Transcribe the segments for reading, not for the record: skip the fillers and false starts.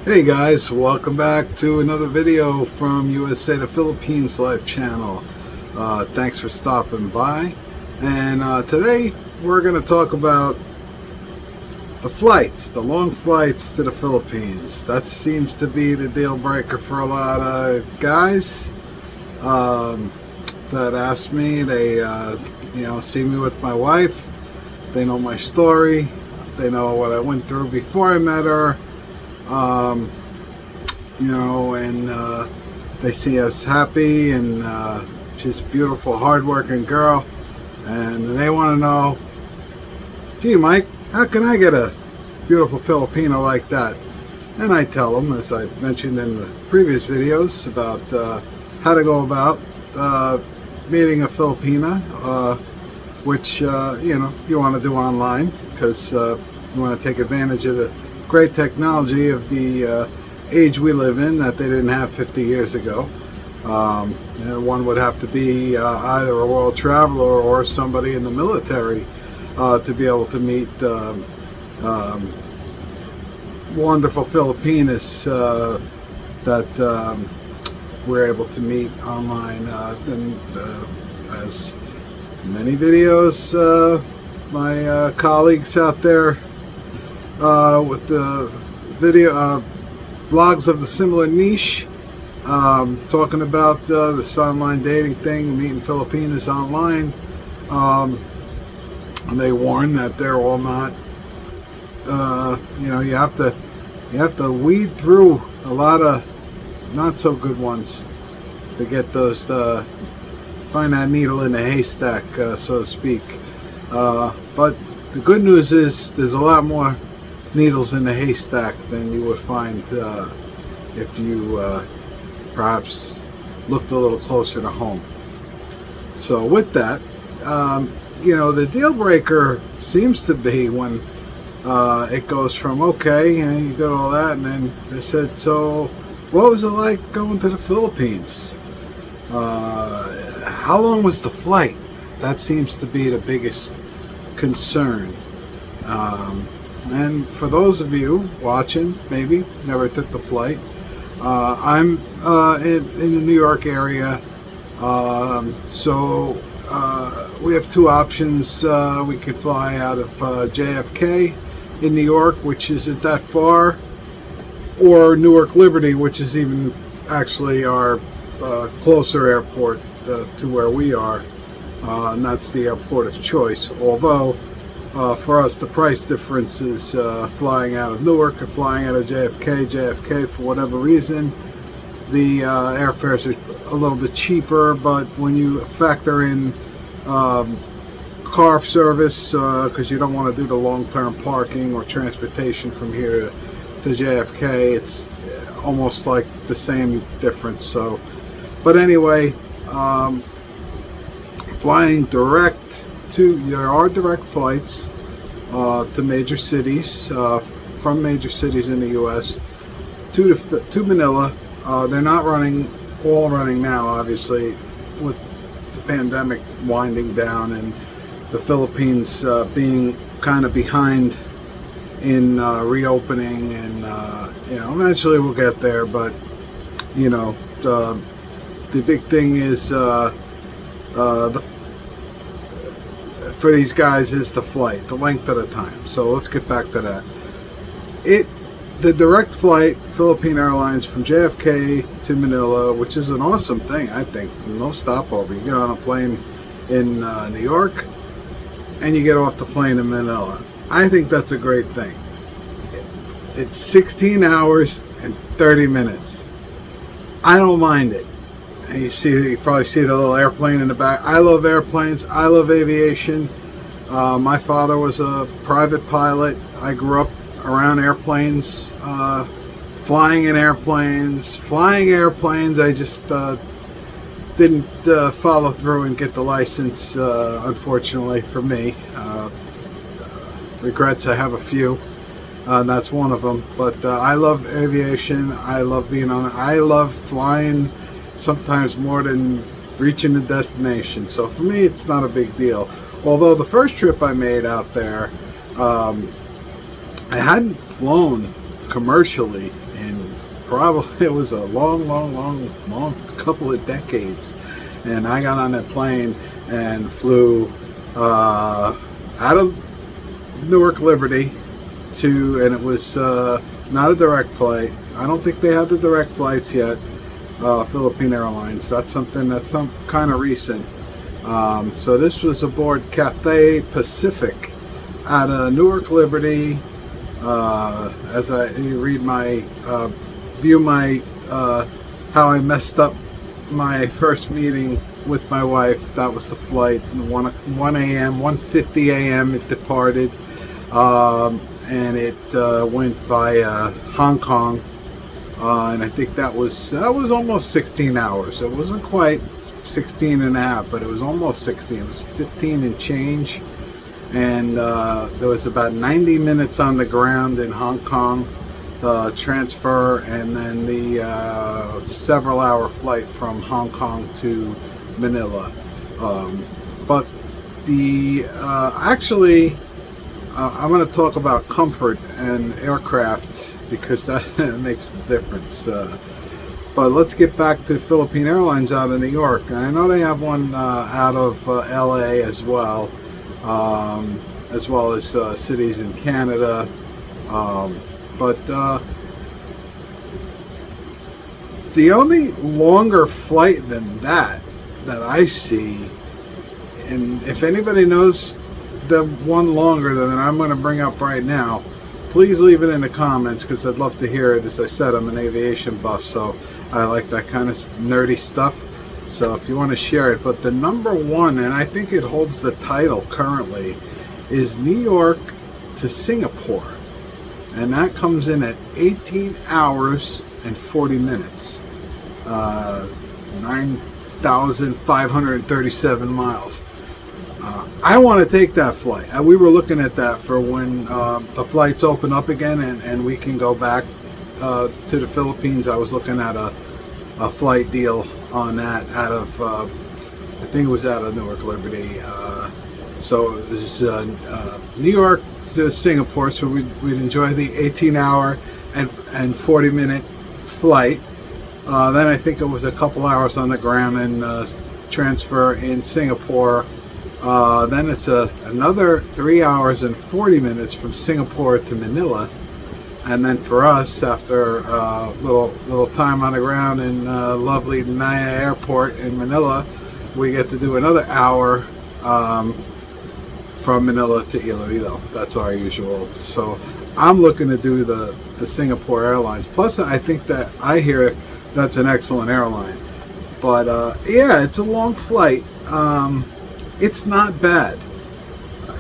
Hey guys, welcome back to another video from USA to Philippines Live channel. Thanks for stopping by. And today we're going to talk about the long flights to the Philippines. That seems to be the deal breaker for a lot of guys that ask me. They see me with my wife. They know my story. They know what I went through before I met her. And they see us happy, and she's a beautiful, hardworking girl, and they want to know, gee, Mike, how can I get a beautiful Filipino like that? And I tell them, as I mentioned in the previous videos, about how to go about meeting a Filipina, which you want to do online, because you want to take advantage of the great technology of the age we live in that they didn't have 50 years ago. And one would have to be either a world traveler or somebody in the military to be able to meet wonderful Filipinas that we're able to meet online. And as many videos, my colleagues out there with the video vlogs of the similar niche, talking about this online dating thing, meeting Filipinas online, and they warn that they're all not. You have to weed through a lot of not so good ones to get those find that needle in the haystack, so to speak. But the good news is there's a lot more needles in the haystack than you would find if you perhaps looked a little closer to home. So with that, the deal breaker seems to be when it goes from, okay, you did all that, and then they said, so what was it like going to the Philippines? How long was the flight? That seems to be the biggest concern. And for those of you watching, maybe never took the flight, I'm in the New York area, so we have two options. We could fly out of JFK in New York, which isn't that far, or Newark Liberty, which is even actually our closer airport to where we are, and that's the airport of choice. Although for us, the price difference is flying out of Newark and flying out of JFK. JFK, for whatever reason, the airfares are a little bit cheaper, but when you factor in car service, because you don't want to do the long-term parking or transportation from here to JFK, it's almost like the same difference. So, but anyway, flying direct there are direct flights to major cities, from major cities in the U.S. to Manila. They're not all running now, obviously, with the pandemic winding down and the Philippines being kind of behind in reopening, and eventually we'll get there. But the big thing is for these guys is the flight, the length of the time. So let's get back to that. The direct flight, Philippine Airlines from JFK to Manila, which is an awesome thing, I think. No stopover. You get on a plane in New York, and you get off the plane in Manila. I think that's a great thing. It's 16 hours and 30 minutes. I don't mind it. And you probably see the little airplane in the back. I love airplanes. I love aviation. My father was a private pilot. I grew up around airplanes, flying airplanes. I just didn't follow through and get the license, unfortunately for me. Regrets, I have a few, and that's one of them. But I love aviation. I love being on it. I love flying, sometimes more than reaching the destination. So for me, it's not a big deal. Although the first trip I made out there, I hadn't flown commercially in probably it was a long couple of decades. And I got on that plane and flew out of Newark Liberty and it was not a direct flight. I don't think they had the direct flights yet. Philippine Airlines. That's some kind of recent. So this was aboard Cathay Pacific out of Newark Liberty. As I read my how I messed up my first meeting with my wife. That was the flight. 1 a.m., 1:50 a.m. it departed, and it went via Hong Kong. And I think that was almost 16 hours. It wasn't quite 16 and a half, but it was almost 16. It was 15 and change. And there was about 90 minutes on the ground in Hong Kong transfer, and then the several hour flight from Hong Kong to Manila. But the actually I'm going to talk about comfort and aircraft because that makes the difference. But let's get back to Philippine Airlines out of New York. I know they have one out of LA as well as cities in Canada. But the only longer flight than that I see, and if anybody knows the one longer than I'm going to bring up right now, please leave it in the comments because I'd love to hear it. As I said, I'm an aviation buff, so I like that kind of nerdy stuff. So if you want to share it. But the number one, and I think it holds the title currently, is New York to Singapore. And that comes in at 18 hours and 40 minutes. 9,537 miles. I want to take that flight. We were looking at that for when the flights open up again and we can go back to the Philippines. I was looking at a flight deal on that out of, I think it was out of Newark Liberty. So it was New York to Singapore, so we'd enjoy the 18-hour and 40-minute flight. Then I think it was a couple hours on the ground and transfer in Singapore. Then it's another 3 hours and 40 minutes from Singapore to Manila. And then for us, after a little time on the ground in lovely Naya Airport in Manila, we get to do another hour from Manila to Iloilo. That's our usual. So I'm looking to do the Singapore Airlines. Plus, I think that I hear that's an excellent airline. But yeah, it's a long flight. It's not bad.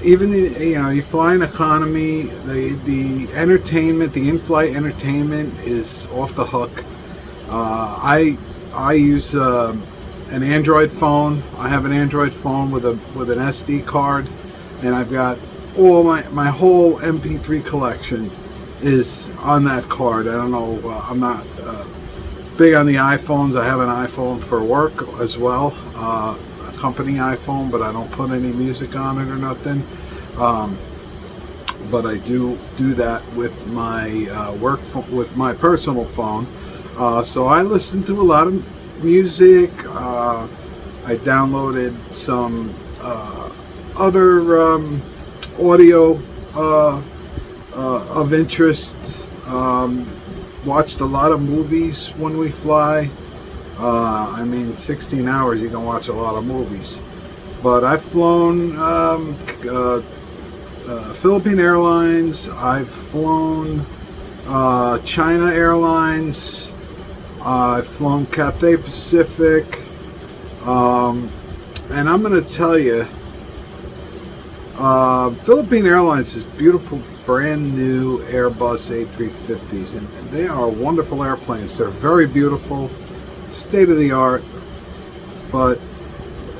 Even you fly in economy, the entertainment, the in-flight entertainment is off the hook. I use an Android phone. I have an Android phone with an SD card, and I've got all my whole MP3 collection is on that card. I don't know. I'm not big on the iPhones. I have an iPhone for work as well. Company iPhone, but I don't put any music on it or nothing. But I do that with my with my personal phone. So I listen to a lot of music. I downloaded some other audio of interest. Watched a lot of movies when we fly. 16 hours you can watch a lot of movies. But I've flown Philippine Airlines, I've flown China Airlines, I've flown Cathay Pacific, and I'm going to tell you, Philippine Airlines is beautiful, brand new Airbus A350s, and they are wonderful airplanes. They're very beautiful, state of the art. But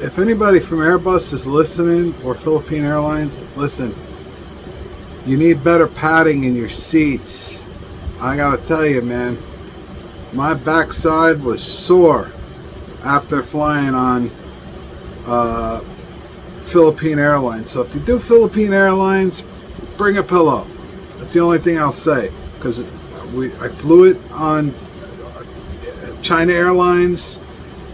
if anybody from Airbus is listening, or Philippine Airlines, listen, you need better padding in your seats. I gotta tell you, man, my backside was sore after flying on Philippine Airlines. So if you do Philippine Airlines, bring a pillow. That's the only thing I'll say, because I flew it on China Airlines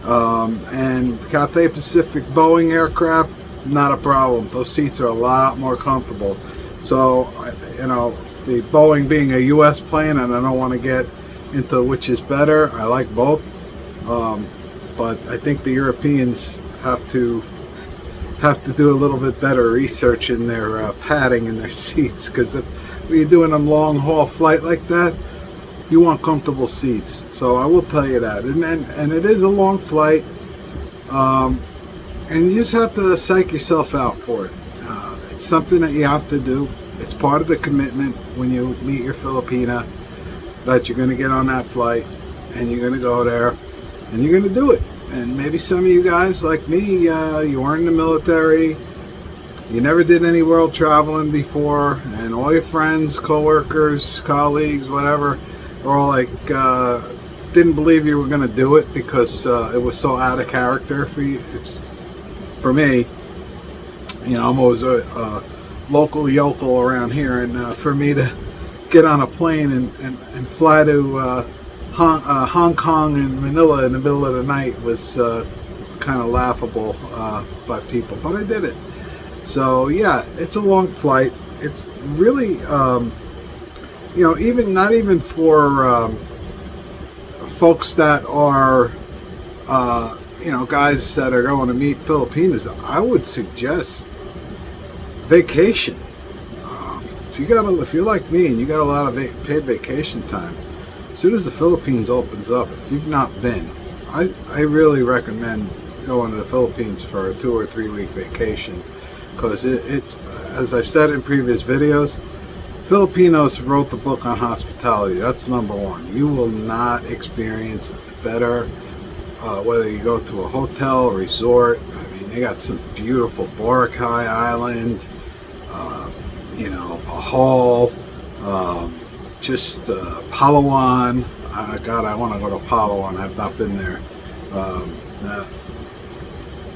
and Cathay Pacific Boeing aircraft, not a problem. Those seats are a lot more comfortable. So, you know, the Boeing being a U.S. plane, and I don't want to get into which is better. I like both, but I think the Europeans have to do a little bit better research in their padding in their seats, because that's when you're doing a long haul flight like that, you want comfortable seats. So I will tell you that, and it is a long flight, and you just have to psych yourself out for it. It's something that you have to do. It's part of the commitment when you meet your Filipina, that you're going to get on that flight and you're going to go there and you're going to do it. And maybe some of you guys like me, you weren't in the military, you never did any world traveling before, and all your friends, co-workers, colleagues, whatever, are all like, didn't believe you were going to do it because it was so out of character for you. It's, for me, you know, I'm always a local yokel around here, and for me to get on a plane and fly to Hong Kong and Manila in the middle of the night was kind of laughable by people, but I did it. So yeah, it's a long flight. It's really, you know, even not even for folks that are, you know, guys that are going to meet Filipinas. I would suggest vacation. If you're like me and you got a lot of paid vacation time, as soon as the Philippines opens up, if you've not been, I really recommend going to the Philippines for a 2 or 3 week vacation, because it, as I've said in previous videos, Filipinos wrote the book on hospitality. That's number one. You will not experience better whether you go to a hotel, resort. I mean, they got some beautiful Boracay Island, you know, a hall, just Palawan. God, I want to go to Palawan. I've not been there.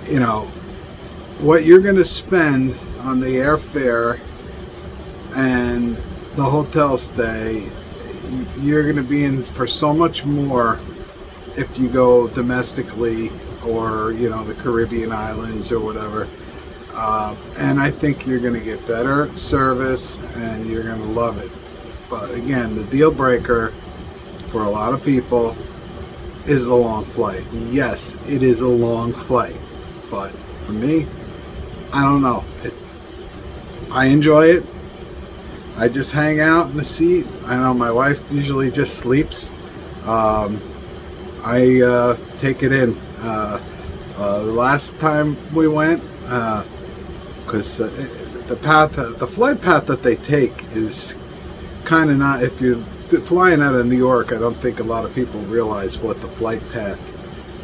You know, what you're going to spend on the airfare and the hotel stay, you're going to be in for so much more if you go domestically, or, you know, the Caribbean islands or whatever. And I think you're going to get better service and you're going to love it. But again, the deal breaker for a lot of people is the long flight. Yes, it is a long flight, but for me, I don't know. I enjoy it. I just hang out in the seat. I know my wife usually just sleeps. I take it in. The last time we went, because the flight path that they take is kind of not, if you're flying out of New York, I don't think a lot of people realize what the flight path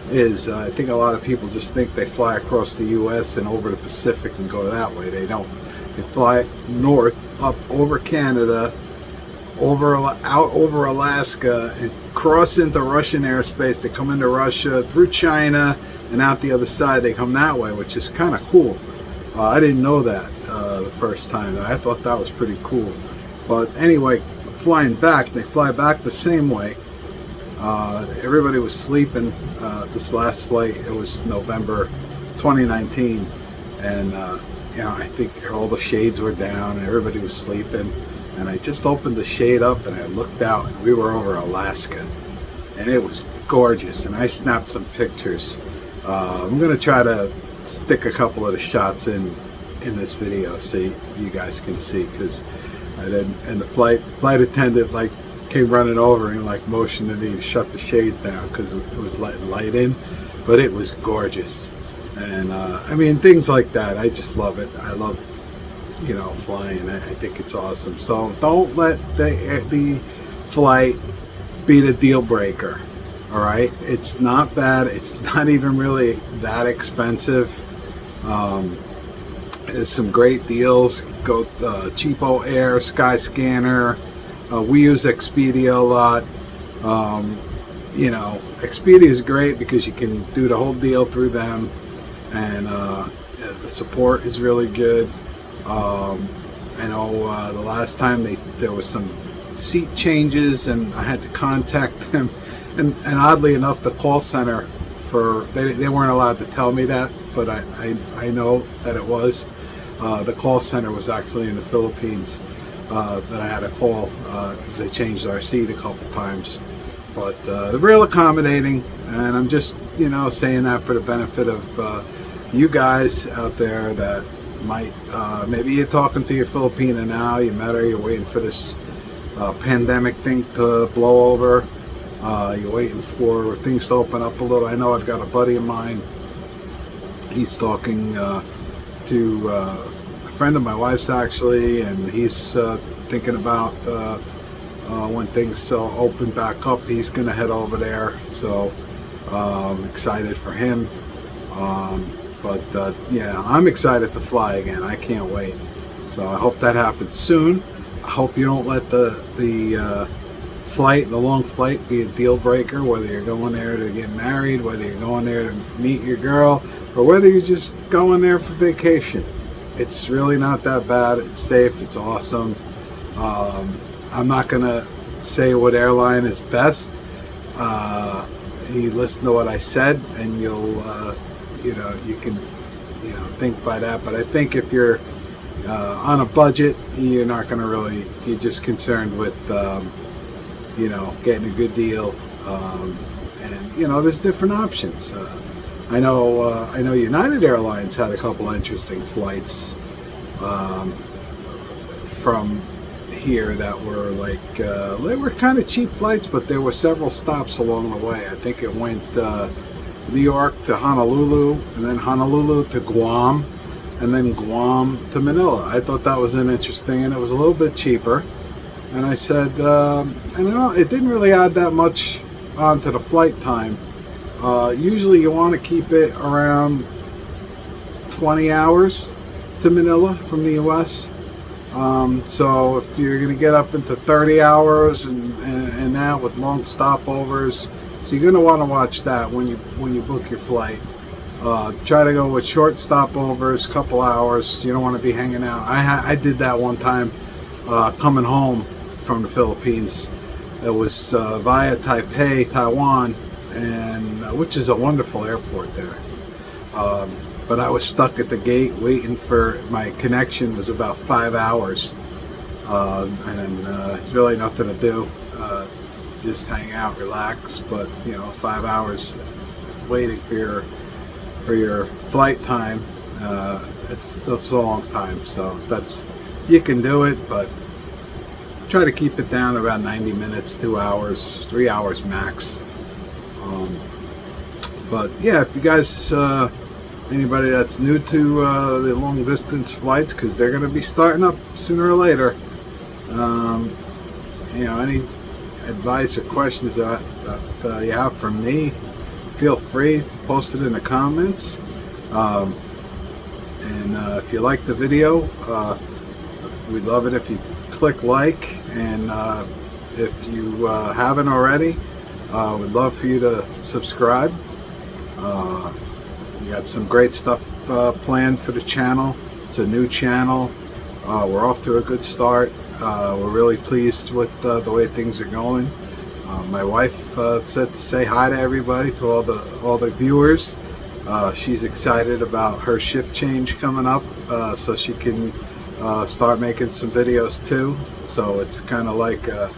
is. I think a lot of people just think they fly across the U.S. and over the Pacific and go that way. They don't. They fly north, up over Canada, out over Alaska, and cross into Russian airspace. They come into Russia, through China, and out the other side. They come that way, which is kind of cool. I didn't know that the first time. I thought that was pretty cool. But anyway, flying back, they fly back the same way. Everybody was sleeping this last flight. It was November 2019, and you know, I think all the shades were down and everybody was sleeping, and I just opened the shade up and I looked out, and we were over Alaska, and it was gorgeous, and I snapped some pictures. I'm gonna try to stick a couple of the shots in this video so you guys can see, because I didn't, and the flight attendant like came running over and like motioned to me to shut the shade down because it was letting light in, but it was gorgeous. And I mean, things like that, I just love it. I love, you know, flying. I think it's awesome. So don't let the flight be the deal breaker. All right, it's not bad. It's not even really that expensive. There's some great deals. Go Cheapo Air, Skyscanner. We use Expedia a lot. You know, Expedia is great because you can do the whole deal through them, and the support is really good. I know the last time there was some seat changes, and I had to contact them. And oddly enough, the call center they weren't allowed to tell me that, but I know that it was. The call center was actually in the Philippines that I had to call because they changed our seat a couple times. But they're real accommodating, and I'm just saying that for the benefit of you guys out there that might maybe you're talking to your Filipina now, you met her, you're waiting for this pandemic thing to blow over. You're waiting for things to open up a little. I know I've got a buddy of mine. He's talking to a friend of my wife's actually, and he's thinking about when things open back up, he's going to head over there. So excited for him. But yeah, I'm excited to fly again. I can't wait. So I hope that happens soon. I hope you don't let the long flight be a deal breaker, whether you're going there to get married, whether you're going there to meet your girl, or whether you're just going there for vacation. It's really not that bad. It's safe. It's awesome. I'm not gonna say what airline is best. You listen to what I said, and you'll you can think by that. But I think if you're on a budget, you're not gonna really. You're just concerned with getting a good deal, and there's different options. I know United Airlines had a couple interesting flights from here that were they were kind of cheap flights, but there were several stops along the way. I think it went New York to Honolulu, and then Honolulu to Guam, and then Guam to Manila. I thought that was an interesting, and it was a little bit cheaper. And I said, it didn't really add that much onto the flight time. Usually you want to keep it around 20 hours to Manila from the US. So if you're going to get up into 30 hours and that with long stopovers, so you're going to want to watch that when you book your flight. Try to go with short stopovers, couple hours. You don't want to be hanging out. I did that one time coming home from the Philippines. It was via Taipei, Taiwan, and which is a wonderful airport there. But I was stuck at the gate waiting for my connection. Was about 5 hours, and there's really nothing to do. Just hang out, relax. But 5 hours waiting for your flight time. It's a long time. So you can do it, but try to keep it down about 90 minutes, 2 hours, 3 hours max. But yeah, if you guys, anybody that's new to the long distance flights, because they're going to be starting up sooner or later, any advice or questions that you have from me, feel free to post it in the comments. And if you like the video, we'd love it if you click like, and if you haven't already, we'd love for you to subscribe. We got some great stuff planned for the channel. It's a new channel. We're off to a good start. We're really pleased with the way things are going. My wife said to say hi to everybody, to all the viewers. She's excited about her shift change coming up, so she can start making some videos too. So it's kind of like a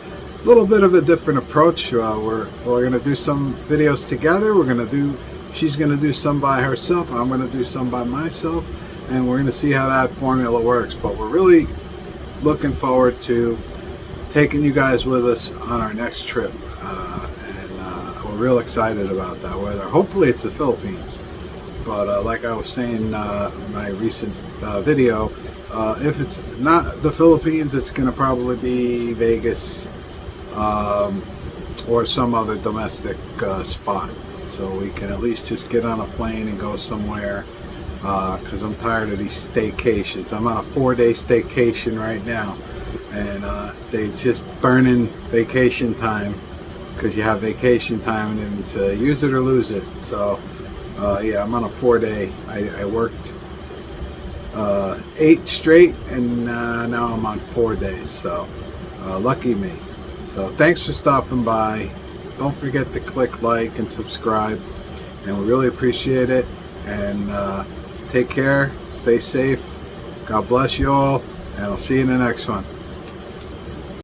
little bit of a different approach. We're going to do some videos together. She's going to do some by herself. I'm going to do some by myself, and we're going to see how that formula works. But we're really looking forward to taking you guys with us on our next trip, and we're real excited about that. Hopefully it's the Philippines, but like I was saying in my recent video, if it's not the Philippines, it's going to probably be Vegas or some other domestic spot, so we can at least just get on a plane and go somewhere, because I'm tired of these staycations. I'm on a 4-day staycation right now, and they just burning vacation time, because you have vacation time and to use it or lose it. So yeah, I'm on a 4-day. I worked 8 straight, and now I'm on 4 days, so lucky me. So thanks for stopping by. Don't forget to click like and subscribe, and we really appreciate it. And take care, stay safe, God bless you all, and I'll see you in the next one.